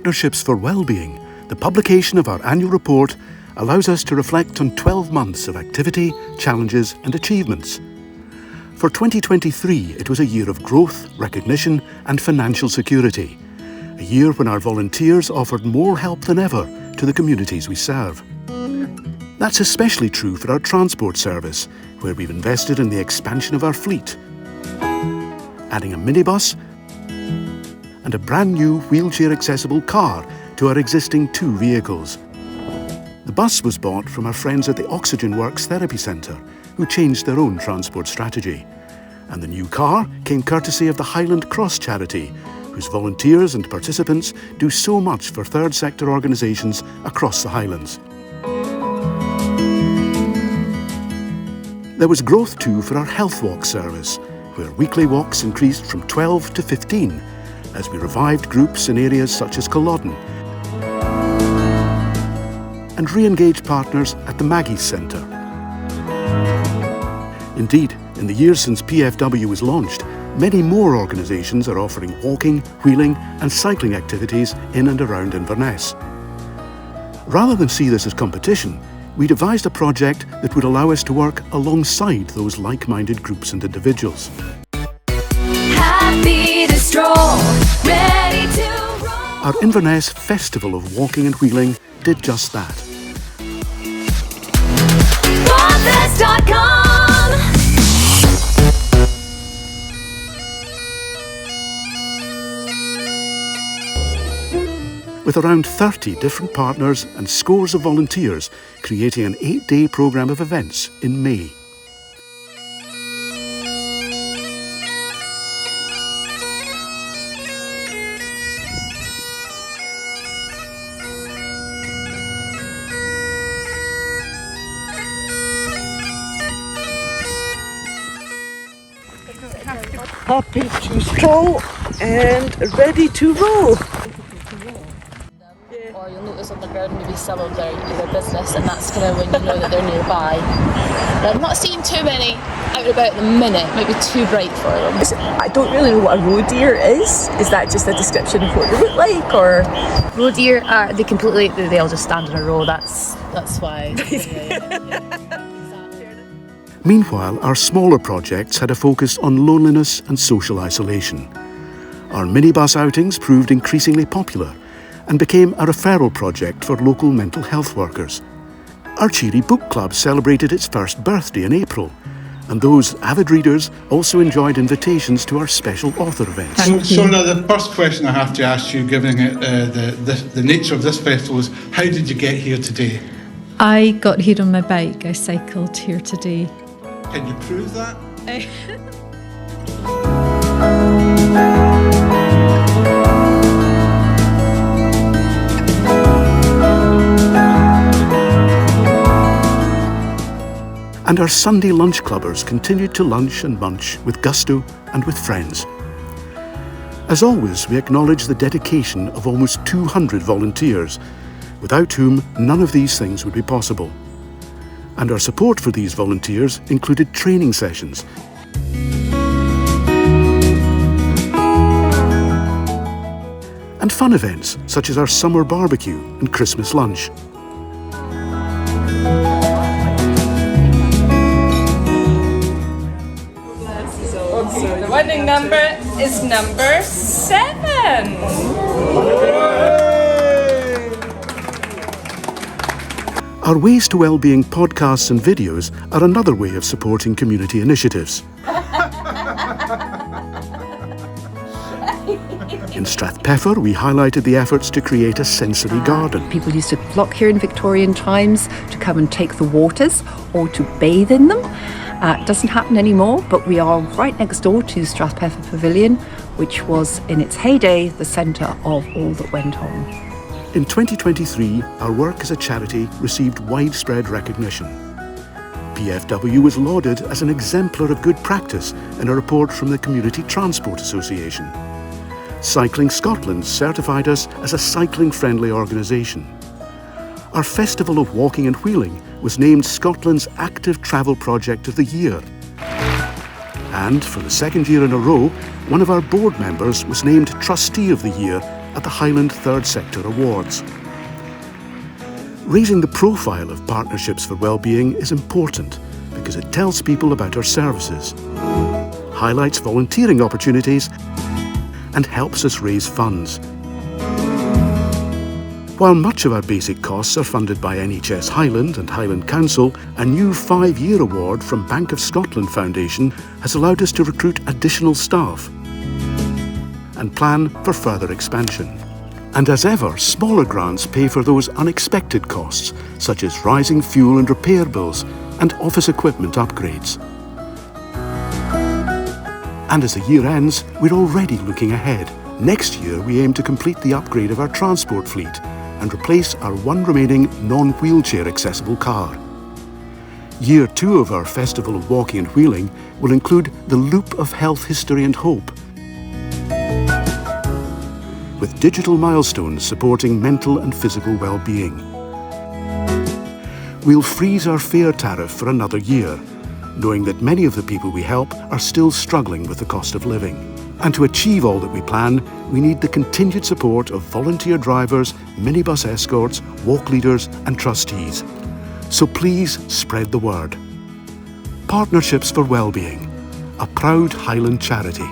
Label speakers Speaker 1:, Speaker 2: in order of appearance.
Speaker 1: Partnerships for Wellbeing, the publication of our annual report allows us to reflect on 12 months of activity, challenges and achievements. For 2023, it was a year of growth, recognition and financial security. A year when our volunteers offered more help than ever to the communities we serve. That's especially true for our transport service, where we've invested in the expansion of our fleet, adding a minibus and a brand new wheelchair-accessible car to our existing 2 vehicles. The bus was bought from our friends at the Oxygen Works Therapy Centre, who changed their own transport strategy. And the new car came courtesy of the Highland Cross charity, whose volunteers and participants do so much for third sector organisations across the Highlands. There was growth too for our Health Walk service, where weekly walks increased from 12 to 15, as we revived groups in areas such as Culloden, and re-engaged partners at the Maggie's Centre. Indeed, in the years since PFW was launched, many more organisations are offering walking, wheeling and cycling activities in and around Inverness. Rather than see this as competition, we devised a project that would allow us to work alongside those like-minded groups and individuals.
Speaker 2: Happy to stroll, ready to roll.
Speaker 1: Our Inverness Festival of Walking and Wheeling did just that.
Speaker 2: Podfest.com.
Speaker 1: With around 30 different partners and scores of volunteers creating an 8-day programme of events in May.
Speaker 3: Happy to stroll and ready to roll.
Speaker 4: Or you'll notice on the ground maybe some of their either business, and that's kind of when you know that they're nearby. But I'm not seeing too many out and about at the minute. It might be too bright for them.
Speaker 3: I don't really know what a roe deer is. Is that just a description of what they look like, or?
Speaker 4: Roe deer are they all just stand in a row. That's why.
Speaker 1: Meanwhile, our smaller projects had a focus on loneliness and social isolation. Our minibus outings proved increasingly popular and became a referral project for local mental health workers. Our Cheery Book Club celebrated its first birthday in April, and those avid readers also enjoyed invitations to our special author events.
Speaker 5: So now the first question I have to ask you, given the nature of this festival, is how did you get here today?
Speaker 6: I got here on my bike. I cycled here today.
Speaker 5: Can you prove that?
Speaker 1: And our Sunday lunch clubbers continued to lunch and munch with gusto and with friends. As always, we acknowledge the dedication of almost 200 volunteers, without whom none of these things would be possible. And our support for these volunteers included training sessions, and fun events such as our summer barbecue and Christmas lunch.
Speaker 7: The winning number is number 7.
Speaker 1: Our Ways to Wellbeing podcasts and videos are another way of supporting community initiatives. In Strathpeffer, we highlighted the efforts to create a sensory garden.
Speaker 8: People used to flock here in Victorian times to come and take the waters or to bathe in them. It doesn't happen anymore, but we are right next door to Strathpeffer Pavilion, which was in its heyday the centre of all that went on.
Speaker 1: In 2023, our work as a charity received widespread recognition. PFW was lauded as an exemplar of good practice in a report from the Community Transport Association. Cycling Scotland certified us as a cycling-friendly organisation. Our Festival of Walking and Wheeling was named Scotland's Active Travel Project of the Year. And for the second year in a row, one of our board members was named Trustee of the Year at the Highland Third Sector Awards. Raising the profile of Partnerships for Wellbeing is important because it tells people about our services, highlights volunteering opportunities, and helps us raise funds. While much of our basic costs are funded by NHS Highland and Highland Council, a new 5-year award from Bank of Scotland Foundation has allowed us to recruit additional staff and plan for further expansion. And as ever, smaller grants pay for those unexpected costs, such as rising fuel and repair bills and office equipment upgrades. And as the year ends, we're already looking ahead. Next year, we aim to complete the upgrade of our transport fleet and replace our one remaining non-wheelchair accessible car. Year 2 of our Festival of Walking and Wheeling will include the Loop of Health, History and Hope, with digital milestones supporting mental and physical well-being. We'll freeze our fare tariff for another year, knowing that many of the people we help are still struggling with the cost of living. And to achieve all that we plan, we need the continued support of volunteer drivers, minibus escorts, walk leaders and trustees. So please spread the word. Partnerships for Wellbeing, a proud Highland charity.